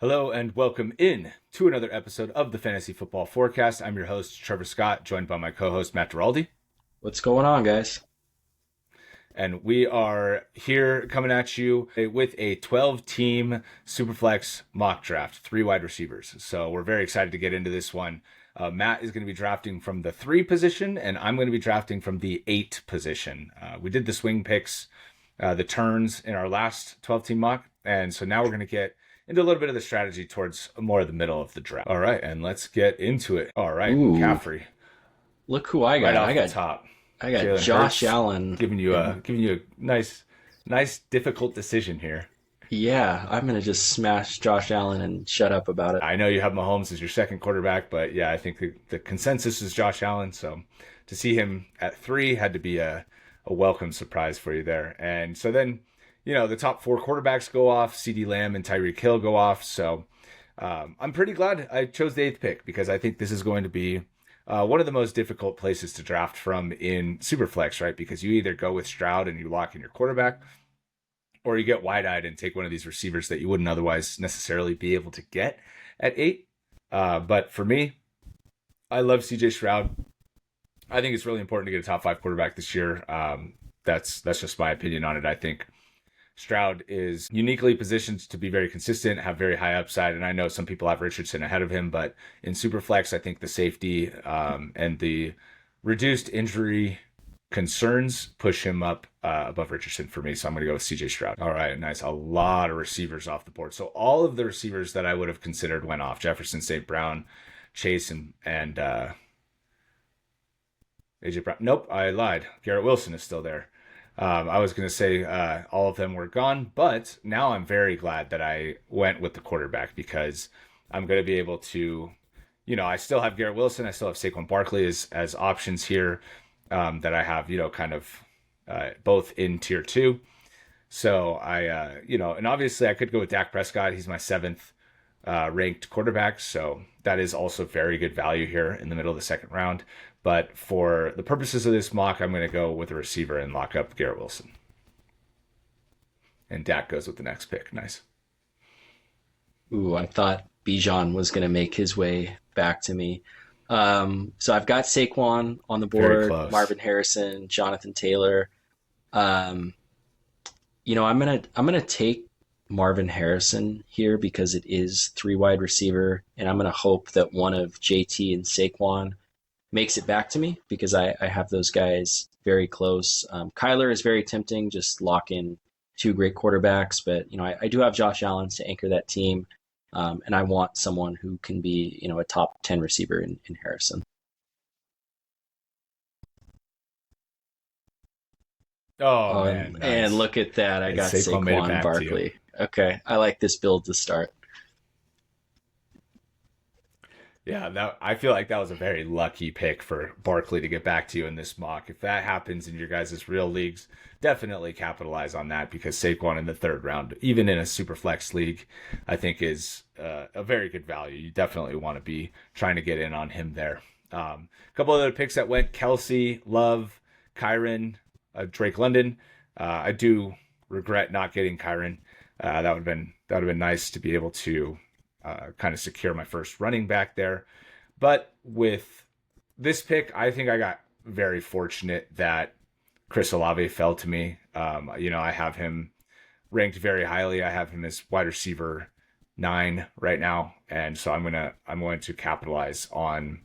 Hello and welcome in to another episode of the Fantasy Football Forecast. I'm your host, Trevor Scott, joined by my co-host, Matt Duraldi. What's going on, guys? And we are here coming at you with a 12-team Superflex mock draft, 3 wide receivers. So we're very excited to get into this one. Matt is going to be drafting from the 3 position, and I'm going to be drafting from the 8 position. We did the swing picks, the turns in our last 12-team mock, and so now we're going to get into a little bit of the strategy towards more of the middle of the draft. All right, and let's get into it. All right, Ooh, McCaffrey, look who I right got. off I the got top. I got Jalen Josh Hurts Allen. giving you a nice difficult decision here. Yeah, I'm gonna just smash Josh Allen and shut up about it. I know you have Mahomes as your second quarterback, but yeah, I think the consensus is Josh Allen. So to see him at 3 had to be a welcome surprise for you there. And so then, the top 4 quarterbacks go off. CeeDee Lamb and Tyreek Hill go off. So I'm pretty glad I chose the 8th pick because I think this is going to be one of the most difficult places to draft from in Superflex, right? Because you either go with Stroud and you lock in your quarterback, or you get wide-eyed and take one of these receivers that you wouldn't otherwise necessarily be able to get at 8. But for me, I love CJ Stroud. I think it's really important to get a top 5 quarterback this year. That's just my opinion on it. I think Stroud is uniquely positioned to be very consistent, have very high upside, and I know some people have Richardson ahead of him, but in Superflex, I think the safety and the reduced injury concerns push him up above Richardson for me. So I'm going to go with CJ Stroud. All right, nice. A lot of receivers off the board. So all of the receivers that I would have considered went off. Jefferson, St. Brown, Chase, and AJ Brown. Nope, I lied. Garrett Wilson is still there. I was going to say all of them were gone, but now I'm very glad that I went with the quarterback because I'm going to be able to, I still have Garrett Wilson. I still have Saquon Barkley as options here that I have, kind of both in tier 2. So and obviously I could go with Dak Prescott. He's my 7th ranked quarterback. So that is also very good value here in the middle of the second round. But for the purposes of this mock, I'm going to go with a receiver and lock up Garrett Wilson. And Dak goes with the next pick. Nice. Ooh, I thought Bijan was gonna make his way back to me. So I've got Saquon on the Very board, close. Marvin Harrison, Jonathan Taylor. Um, I'm gonna take Marvin Harrison here because it is 3 wide receiver, and I'm gonna hope that one of JT and Saquon makes it back to me because I have those guys very close. Kyler is very tempting, just lock in 2 great quarterbacks, but I do have Josh Allen to anchor that team, and I want someone who can be a top 10 receiver in Harrison. Oh, Oh, man. and Nice. look at that, I And got Saquon made it Saquon back to you. Barkley. Okay, I like this build to start. Yeah, I feel like that was a very lucky pick for Barkley to get back to you in this mock. If that happens in your guys' real leagues, definitely capitalize on that because Saquon in the 3rd round, even in a super flex league, I think is a very good value. You definitely want to be trying to get in on him there. A couple other picks that went: Kelsey, Love, Kyron, Drake London. I do regret not getting Kyron. That would have been nice to be able to kind of secure my first running back there. But with this pick, I think I got very fortunate that Chris Olave fell to me. I have him ranked very highly. I have him as wide receiver 9 right now, and so I'm going to capitalize on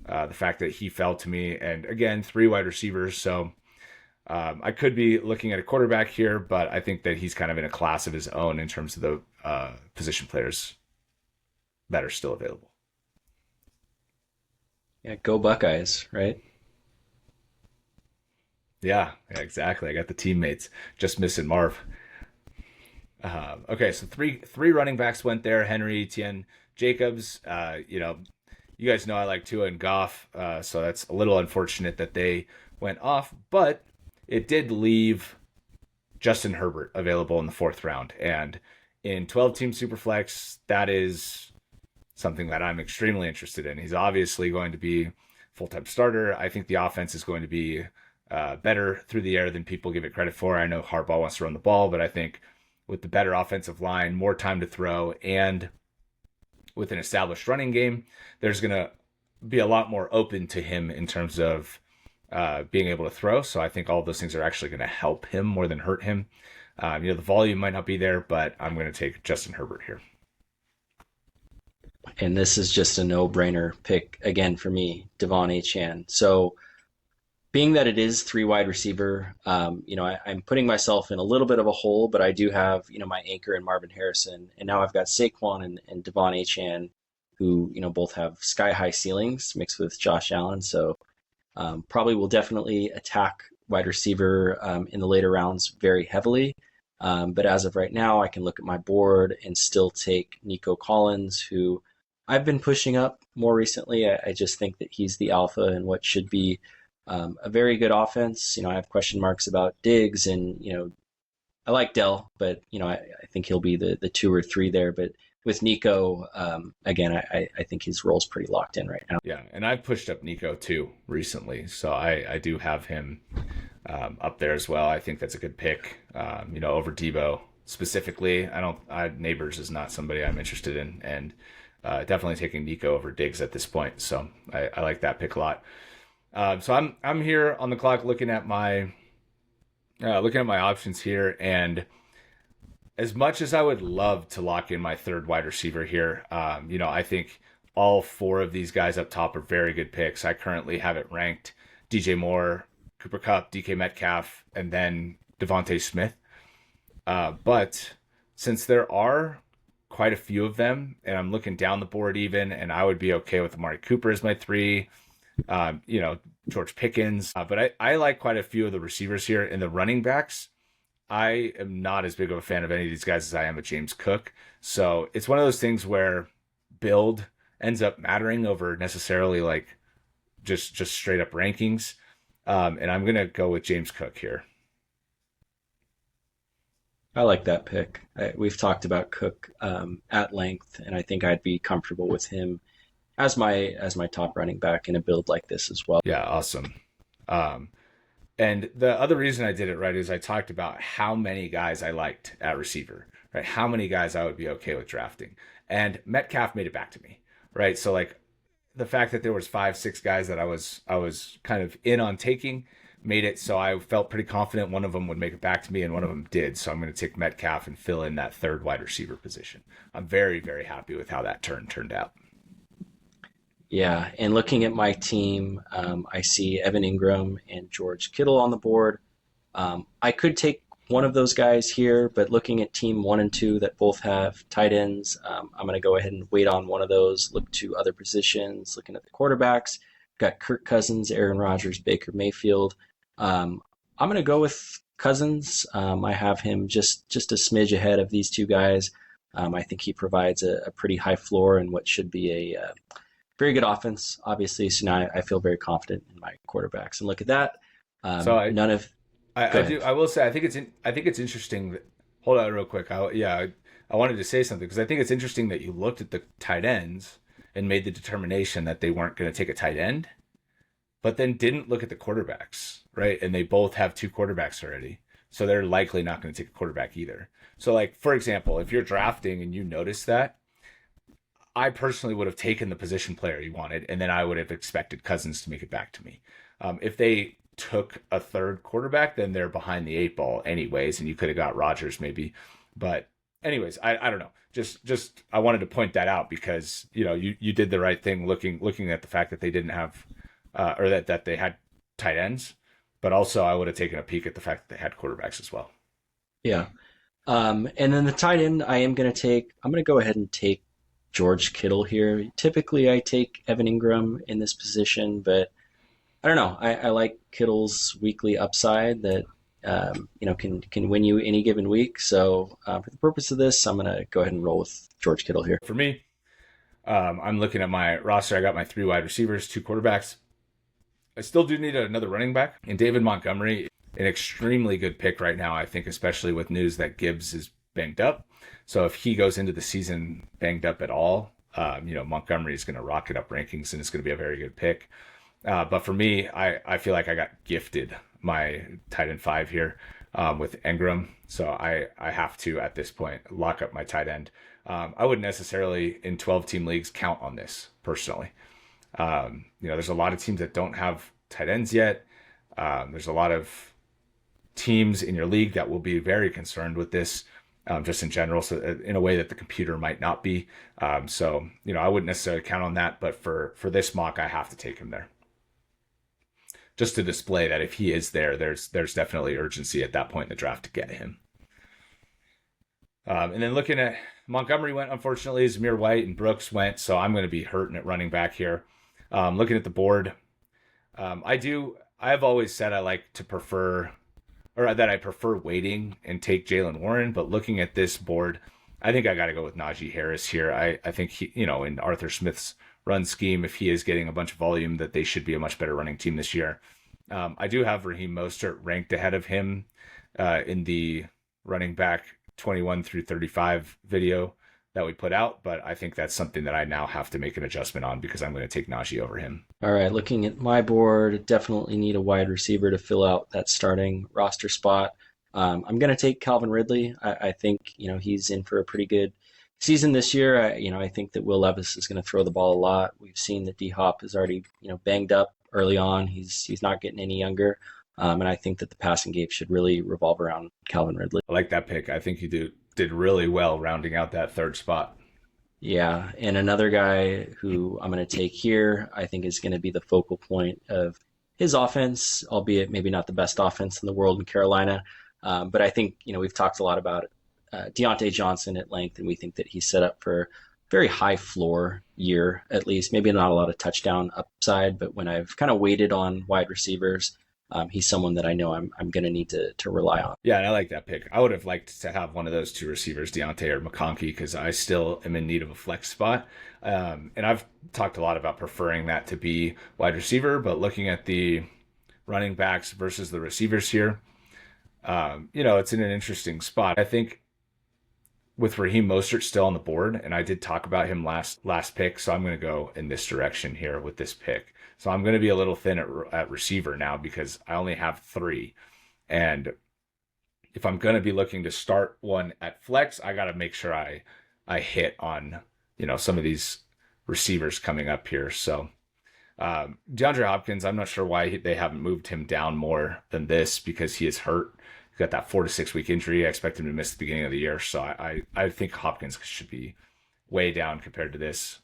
the fact that he fell to me. And again, 3 wide receivers, so I could be looking at a quarterback here, but I think that he's kind of in a class of his own in terms of the position players that are still available. Yeah, go Buckeyes, right? Yeah, exactly. I got the teammates. Just missing Marv. Okay, so three running backs went there: Henry, Etienne, Jacobs. You guys know I like Tua and Goff, so that's a little unfortunate that they went off, but it did leave Justin Herbert available in the 4th round, and in 12-team Superflex, that is something that I'm extremely interested in. He's obviously going to be full-time starter. I think the offense is going to be better through the air than people give it credit for. I know Harbaugh wants to run the ball, but I think with the better offensive line, more time to throw, and with an established running game, there's going to be a lot more open to him in terms of being able to throw. So I think all of those things are actually going to help him more than hurt him. The volume might not be there, but I'm going to take Justin Herbert here. And this is just a no-brainer pick again for me, Devon Achane. So being that it is three wide receiver, I'm putting myself in a little bit of a hole, but I do have, my anchor in Marvin Harrison, and now I've got Saquon and Devon Achane, who, both have sky high ceilings mixed with Josh Allen. So probably will definitely attack wide receiver in the later rounds very heavily. But as of right now, I can look at my board and still take Nico Collins, who I've been pushing up more recently. I just think that he's the alpha in what should be a very good offense. I have question marks about Diggs, and I like Dell, but I think he'll be the 2 or 3 there. But with Nico, again, I think his role's pretty locked in right now. Yeah, and I've pushed up Nico too recently, so I do have him up there as well. I think that's a good pick, over Debo specifically. Neighbors is not somebody I'm interested in, and definitely taking Nico over Diggs at this point. So I like that pick a lot. So I'm here on the clock looking at my options here, and as much as I would love to lock in my third wide receiver here, I think all 4 of these guys up top are very good picks. I currently have it ranked DJ Moore, Cooper Kupp, DK Metcalf, and then Devontae Smith. But since there are quite a few of them, and I'm looking down the board even, and I would be okay with Amari Cooper as my 3, George Pickens. But I like quite a few of the receivers here. In the running backs, I am not as big of a fan of any of these guys as I am of James Cook. So it's one of those things where build ends up mattering over necessarily like just straight up rankings. And I'm going to go with James Cook here. I like that pick. We've talked about Cook at length, and I think I'd be comfortable with him as my top running back in a build like this as well. Yeah, awesome. And the other reason I did it right is I talked about how many guys I liked at receiver, right? How many guys I would be okay with drafting. And Metcalf made it back to me, right? So like the fact that there was 5-6 guys that I was kind of in on taking made it so I felt pretty confident one of them would make it back to me, and one of them did. So I'm going to take Metcalf and fill in that third wide receiver position. I'm very, very happy with how that turned out. Yeah, and looking at my team, I see Evan Ingram and George Kittle on the board. I could take one of those guys here, but looking at team 1 and 2 that both have tight ends, I'm going to go ahead and wait on one of those, look to other positions, looking at the quarterbacks. Got Kirk Cousins, Aaron Rodgers, Baker Mayfield. I'm going to go with Cousins. I have him just a smidge ahead of these 2 guys. I think he provides a pretty high floor in what should be a very good offense, obviously. So now I feel very confident in my quarterbacks. And look at that. I will say I think it's interesting. Hold on real quick. I wanted to say something because I think it's interesting that you looked at the tight ends and made the determination that they weren't going to take a tight end, but then didn't look at the quarterbacks, right? And they both have 2 quarterbacks already, so they're likely not going to take a quarterback either. So, like for example, if you're drafting and you notice that, I personally would have taken the position player you wanted, and then I would have expected Cousins to make it back to me. If they took a third quarterback, then they're behind the 8 ball anyways, and you could have got Rodgers maybe. But anyways, I don't know. Just I wanted to point that out because you did the right thing looking at the fact that they didn't have or that they had tight ends, but also I would have taken a peek at the fact that they had quarterbacks as well. Yeah, and then the tight end I'm going to go ahead and take George Kittle here. Typically, I take Evan Ingram in this position, but I don't know. I like Kittle's weekly upside that can win you any given week. So for the purpose of this, I'm going to go ahead and roll with George Kittle here. For me, I'm looking at my roster. I got my 3 wide receivers, 2 quarterbacks. I still do need another running back. And David Montgomery, an extremely good pick right now, I think, especially with news that Gibbs is banged up. So if he goes into the season banged up at all, Montgomery is going to rocket up rankings and it's going to be a very good pick. But for me, I feel like I got gifted my tight end 5 here with Ingram. So I have to, at this point, lock up my tight end. I wouldn't necessarily in 12 team leagues count on this personally. There's a lot of teams that don't have tight ends yet. There's a lot of teams in your league that will be very concerned with this, just in general, so in a way that the computer might not be. I wouldn't necessarily count on that, but for this mock, I have to take him there, just to display that if he is there, there's definitely urgency at that point in the draft to get him. And then looking at Montgomery went, unfortunately, Zamir White and Brooks went, so I'm going to be hurting at running back here. Looking at the board, I've always said I like to prefer, or that I prefer waiting and take Jaylen Warren, but looking at this board, I think I got to go with Najee Harris here. I think he, in Arthur Smith's run scheme, if he is getting a bunch of volume, that they should be a much better running team this year. I do have Raheem Mostert ranked ahead of him in the running back 21 through 35 video that we put out, but I think that's something that I now have to make an adjustment on because I'm going to take Najee over him. All right, looking at my board, definitely need a wide receiver to fill out that starting roster spot. I'm going to take Calvin Ridley. I think he's in for a pretty good season this year. I think that Will Levis is going to throw the ball a lot. We've seen that D-Hop is already banged up early on. He's not getting any younger. And I think that the passing game should really revolve around Calvin Ridley. I like that pick. I think you did really well rounding out that third spot. Yeah, and another guy who I'm going to take here, I think is going to be the focal point of his offense, albeit maybe not the best offense in the world in Carolina. But I think, we've talked a lot about Deontay Johnson at length, and we think that he's set up for a very high floor year, at least. Maybe not a lot of touchdown upside, but when I've kind of waited on wide receivers, he's someone that I know I'm going to need to rely on. Yeah, and I like that pick. I would have liked to have one of those two receivers, Deontay or McConkey, because I still am in need of a flex spot. And I've talked a lot about preferring that to be wide receiver, but looking at the running backs versus the receivers here, it's in an interesting spot. I think with Raheem Mostert still on the board, and I did talk about him last pick, so I'm going to go in this direction here with this pick. So I'm going to be a little thin at receiver now because I only have 3. And if I'm going to be looking to start one at flex, I got to make sure I hit on, some of these receivers coming up here. So DeAndre Hopkins, I'm not sure why they haven't moved him down more than this because he is hurt. He's got that 4 to 6 week injury. I expect him to miss the beginning of the year. So I think Hopkins should be way down compared to this.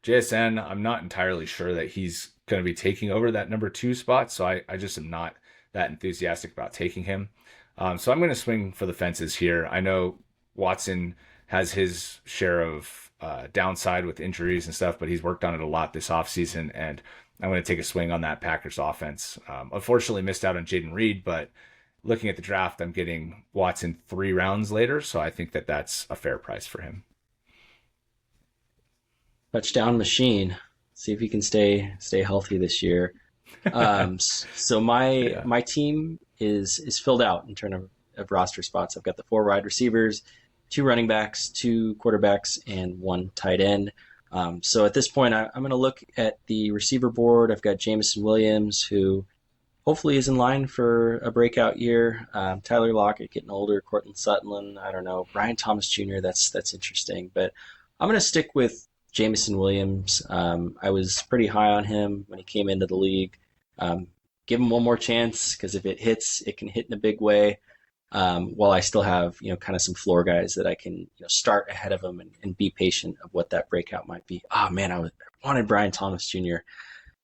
JSN, I'm not entirely sure that he's going to be taking over that number 2 spot, so I just am not that enthusiastic about taking him. So I'm going to swing for the fences here. I know Watson has his share of downside with injuries and stuff, but he's worked on it a lot this offseason, and I'm going to take a swing on that Packers offense. Unfortunately, missed out on Jaden Reed, but looking at the draft, I'm getting Watson 3 rounds later, so I think that that's a fair price for him. Touchdown machine. See if he can stay healthy this year. So my team is filled out in terms of roster spots. I've got the 4 wide receivers, 2 running backs, 2 quarterbacks, and 1 tight end. So at this point, I'm going to look at the receiver board. I've got Jameson Williams, who hopefully is in line for a breakout year. Tyler Lockett getting older, Cortland Sutton, I don't know, Brian Thomas Jr. That's interesting, but I'm going to stick with Jameson Williams. I was pretty high on him when he came into the league. Give him one more chance because if it hits, it can hit in a big way. While I still have kind of some floor guys that I can start ahead of him and be patient of what that breakout might be. Oh man, I wanted Brian Thomas Jr.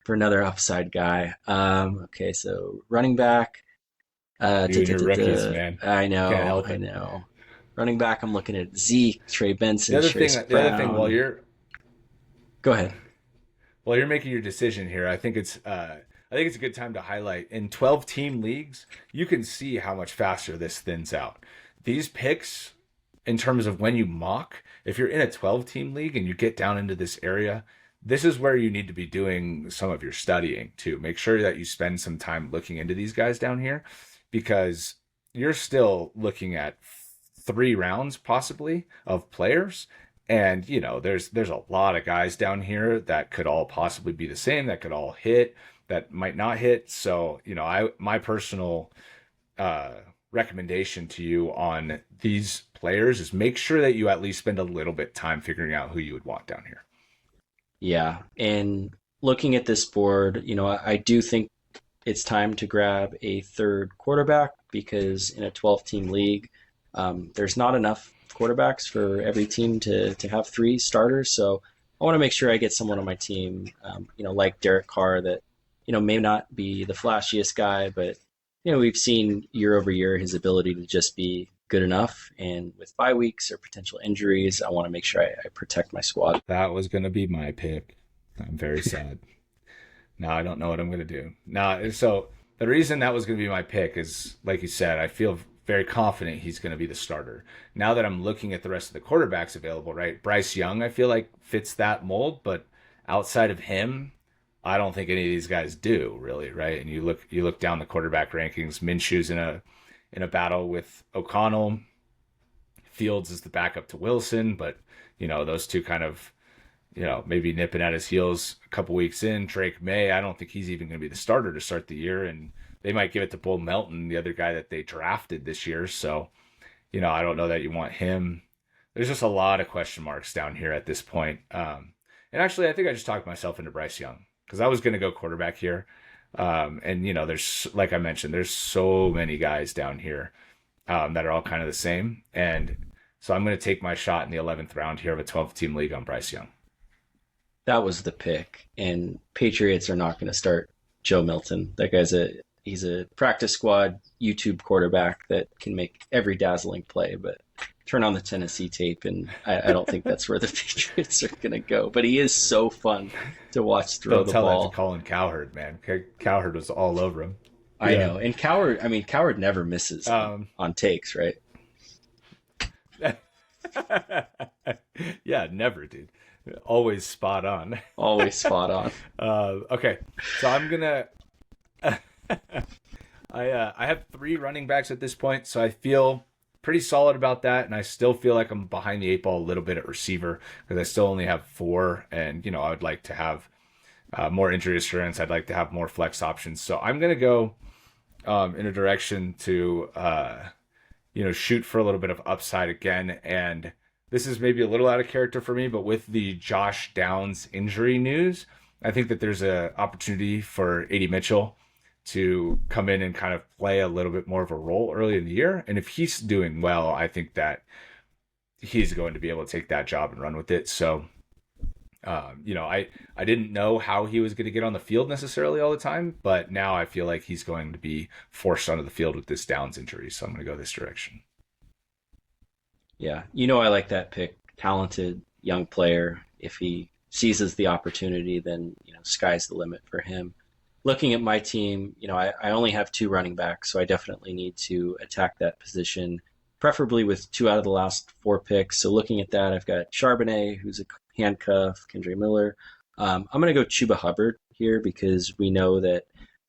for another upside guy. Okay, so running back. You and your rookies, man. I know. Can't help it. I know. Running back, I'm looking at Zeke, Trey Benson, The other Trace thing, Brown. while you're Go ahead. making your decision here, I think it's a good time to highlight in 12 team leagues, you can see how much faster this thins out. These picks, in terms of when you mock, if you're in a 12 team league and you get down into this area, this is where you need to be doing some of your studying too. Make sure that you spend some time looking into these guys down here because you're still looking at 3 rounds possibly of players. And, there's a lot of guys down here that could all possibly be the same, that could all hit, that might not hit. So, my personal recommendation to you on these players is make sure that you at least spend a little bit time figuring out who you would want down here. Yeah, and looking at this board, I do think it's time to grab a third quarterback because in a 12-team league, there's not enough quarterbacks for every team to have three starters. So I want to make sure I get someone on my team, like Derek Carr that, may not be the flashiest guy, but, we've seen year over year his ability to just be good enough. And with bye weeks or potential injuries, I want to make sure I protect my squad. That was going to be my pick. I'm very sad. Now I don't know what I'm going to do. Now, so the reason that was going to be my pick is, like you said, I feel very confident he's going to be the starter. Now that I'm looking at the rest of the quarterbacks available, right? Bryce Young, I feel like fits that mold, but outside of him, I don't think any of these guys do really, right? And you look down the quarterback rankings. Minshew's in a battle with O'Connell. Fields is the backup to Wilson, but those two kind of maybe nipping at his heels a couple weeks in. Drake May, I don't think he's even going to be the starter to start the year, and they might give it to Bull Melton, the other guy that they drafted this year. So, I don't know that you want him. There's just a lot of question marks down here at this point. And actually, I think I just talked myself into Bryce Young because I was going to go quarterback here. And, there's, like I mentioned, there's so many guys down here that are all kind of the same. And so I'm going to take my shot in the 11th round here of a 12-team league on Bryce Young. That was the pick, and Patriots are not going to start Joe Milton. That guy's he's a practice squad YouTube quarterback that can make every dazzling play, but turn on the Tennessee tape, and I don't think that's where the Patriots are going to go. But he is so fun to watch throw Don't the tell ball. that to Colin Cowherd, man. Cowherd was all over him. I know, and Cowherd never misses on takes, right? Yeah, never, dude. Always spot on. Always spot on. Okay, so I'm gonna. I have 3 running backs at this point, so I feel pretty solid about that, and I still feel like I'm behind the 8 ball a little bit at receiver because I still only have 4, and I would like to have more injury assurance. I'd like to have more flex options, so I'm gonna go in a direction to shoot for a little bit of upside again. And this is maybe a little out of character for me, but with the Josh Downs injury news, I think that there's an opportunity for A.D. Mitchell to come in and kind of play a little bit more of a role early in the year. And if he's doing well, I think that he's going to be able to take that job and run with it. So, I didn't know how he was going to get on the field necessarily all the time, but now I feel like he's going to be forced onto the field with this Downs injury. So I'm going to go this direction. Yeah, I like that pick. Talented young player. If he seizes the opportunity, then sky's the limit for him. Looking at my team, I only have 2 running backs, so I definitely need to attack that position, preferably with 2 out of the last 4 picks. So looking at that, I've got Charbonnet, who's a handcuff, Kendre Miller. I'm going to go Chuba Hubbard here because we know that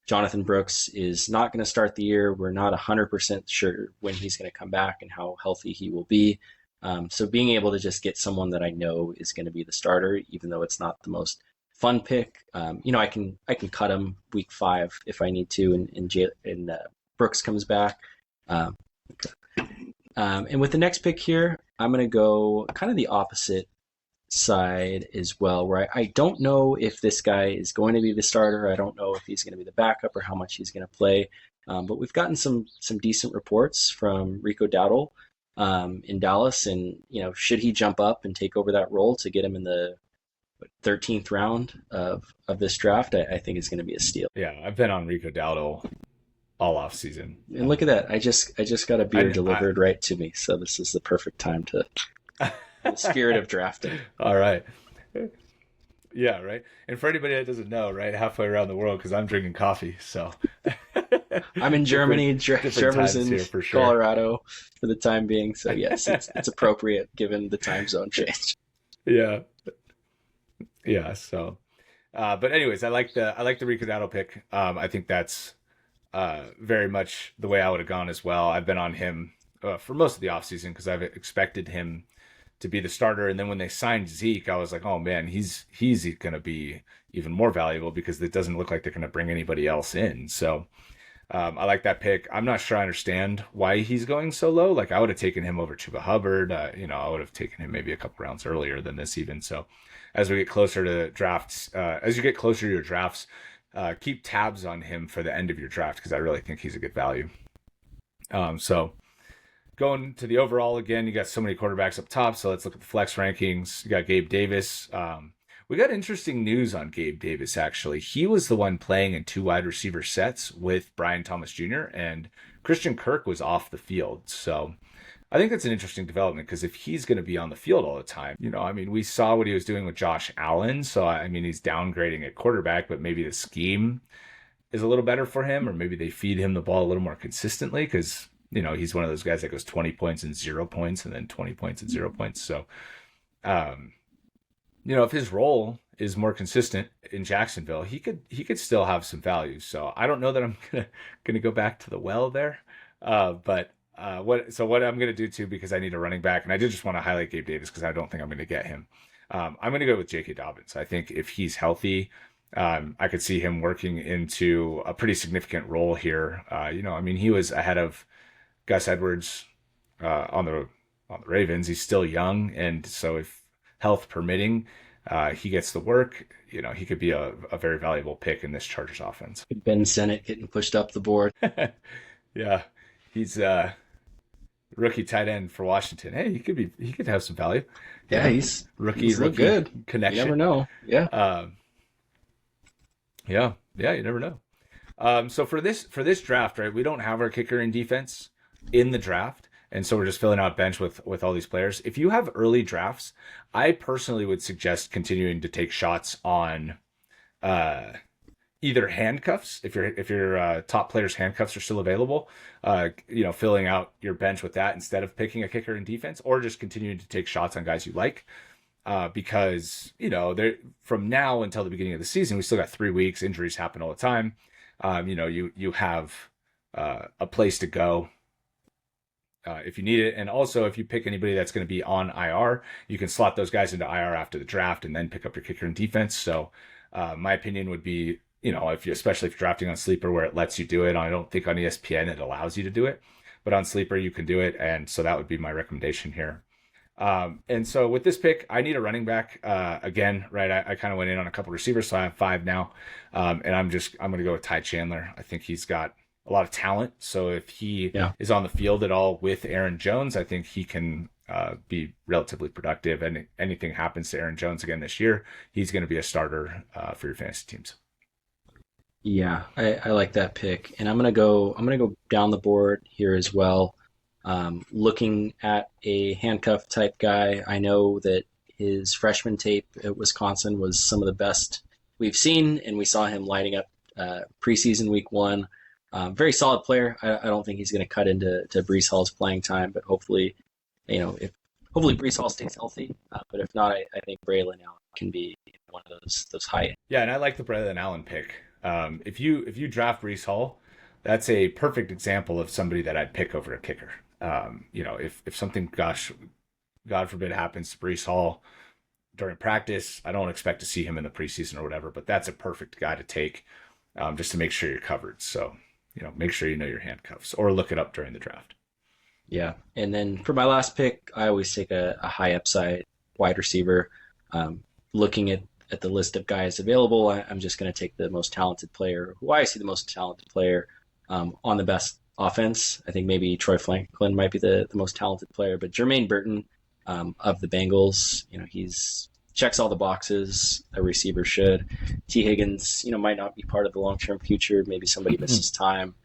Jonathan Brooks is not going to start the year. We're not 100% sure when he's going to come back and how healthy he will be. So being able to just get someone that I know is going to be the starter, even though it's not the most fun pick, I can cut him week 5 if I need to, and Brooks comes back. And with the next pick here, I'm going to go kind of the opposite side as well, where I don't know if this guy is going to be the starter. I don't know if he's going to be the backup or how much he's going to play. But we've gotten some decent reports from Rico Dowdle in Dallas, and should he jump up and take over that role to get him in the 13th round of this draft, I think it's going to be a steal. Yeah, I've been on Rico Dowdle all off season. And look at that. I just got a beer delivered right to me. So this is the perfect time to the spirit of drafting. All right. Yeah, right. And for anybody that doesn't know, right, halfway around the world, because I'm drinking coffee, so I'm in Germany. Trevor's in for sure. Colorado for the time being. So yes, it's appropriate given the time zone change. Yeah. So, but anyways, I like the Rico Dowdle pick. I think that's very much the way I would have gone as well. I've been on him for most of the offseason because I've expected him to be the starter. And then when they signed Zeke, I was like, oh man, he's going to be even more valuable because it doesn't look like they're going to bring anybody else in. So I like that pick. I'm not sure I understand why he's going so low. Like I would have taken him over Chuba Hubbard. I would have taken him maybe a couple rounds earlier than this even. So as we get closer to drafts, as you get closer to your drafts, keep tabs on him for the end of your draft because I really think he's a good value. So going to the overall again, you got so many quarterbacks up top. So let's look at the flex rankings. You got Gabe Davis. We got interesting news on Gabe Davis, actually. He was the one playing in 2 wide receiver sets with Brian Thomas Jr., and Christian Kirk was off the field. So I think that's an interesting development because if he's going to be on the field all the time, we saw what he was doing with Josh Allen. So, he's downgrading at quarterback, but maybe the scheme is a little better for him, or maybe they feed him the ball a little more consistently because, he's one of those guys that goes 20 points and 0 points and then 20 points and 0 points. So, if his role is more consistent in Jacksonville, he could still have some value. So I don't know that I'm gonna go back to the well there, but what I'm gonna do too, because I need a running back, and I did just want to highlight Gabe Davis because I don't think I'm gonna get him. I'm gonna go with J.K. Dobbins. I think if he's healthy, I could see him working into a pretty significant role here. He was ahead of Gus Edwards on the Ravens. He's still young, and so if health permitting, he gets the work. He could be a very valuable pick in this Chargers offense. Ben Sennett getting pushed up the board. Yeah, he's rookie tight end for Washington. Hey, he could have some value. Yeah, he's rookie good connection. You never know. Yeah. Yeah, you never know. So for this draft, right, we don't have our kicker in defense in the draft. And so we're just filling out bench with all these players. If you have early drafts, I personally would suggest continuing to take shots on either handcuffs, if your top players' handcuffs are still available, filling out your bench with that instead of picking a kicker in defense, or just continuing to take shots on guys you like. Because from now until the beginning of the season, we still got 3 weeks. Injuries happen all the time. You have a place to go if you need it. And also, if you pick anybody that's going to be on IR, you can slot those guys into IR after the draft and then pick up your kicker and defense. So my opinion would be, especially if you're drafting on Sleeper where it lets you do it. I don't think on ESPN it allows you to do it, but on Sleeper you can do it. And so that would be my recommendation here. And so with this pick, I need a running back again, right? I kind of went in on a couple receivers, so I have 5 now. And I'm going to go with Ty Chandler. I think he's got a lot of talent. So if he is on the field at all with Aaron Jones, I think he can be relatively productive. And anything happens to Aaron Jones again this year, he's going to be a starter for your fantasy teams. Yeah, I like that pick, and I'm gonna go down the board here as well. Looking at a handcuff type guy, I know that his freshman tape at Wisconsin was some of the best we've seen, and we saw him lighting up preseason week 1. Very solid player. I don't think he's going to cut into Breece Hall's playing time, but hopefully Breece Hall stays healthy. But if not, I think Braylon Allen can be one of those high end. Yeah, and I like the Braylon Allen pick. If you draft Breece Hall, that's a perfect example of somebody that I'd pick over a kicker. If something, God forbid, happens to Breece Hall during practice, I don't expect to see him in the preseason or whatever, but that's a perfect guy to take just to make sure you're covered. So, make sure you know your handcuffs or look it up during the draft. Yeah. And then for my last pick, I always take a high upside wide receiver. Looking at the list of guys available, I'm just going to take the most talented player, who I see the most talented player on the best offense. I think maybe Troy Franklin might be the most talented player, but Jermaine Burton of the Bengals, he's checks all the boxes a receiver should. T. Higgins, might not be part of the long-term future. Maybe somebody misses time.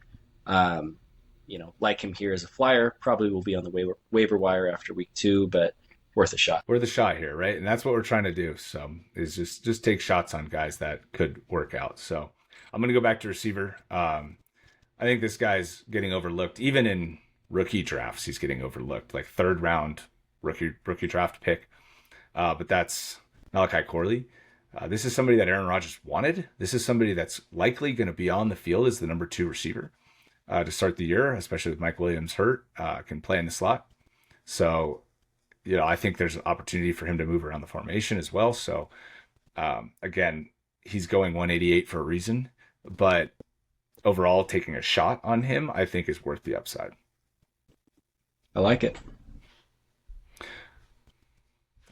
Like him here as a flyer, probably will be on the waiver wire after week 2, but worth a shot. Worth a shot here, right? And that's what we're trying to do. So is just take shots on guys that could work out. So I'm going to go back to receiver. I think this guy's getting overlooked. Even in rookie drafts, he's getting overlooked. Like 3rd round rookie draft pick. But that's Malachi Corley. This is somebody that Aaron Rodgers wanted. This is somebody that's likely going to be on the field as the number 2 receiver to start the year, especially with Mike Williams hurt, can play in the slot. So, I think there's an opportunity for him to move around the formation as well. So, again, he's going 188 for a reason, but overall taking a shot on him, I think is worth the upside. I like it.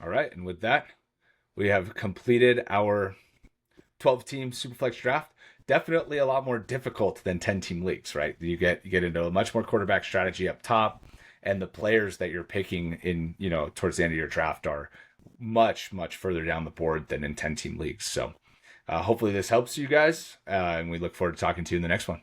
All right, and with that, we have completed our 12-team Superflex draft. Definitely a lot more difficult than 10-team leagues, right? You get into a much more quarterback strategy up top, and the players that you're picking in, towards the end of your draft are much, much further down the board than in 10-team leagues. So hopefully this helps you guys, and we look forward to talking to you in the next one.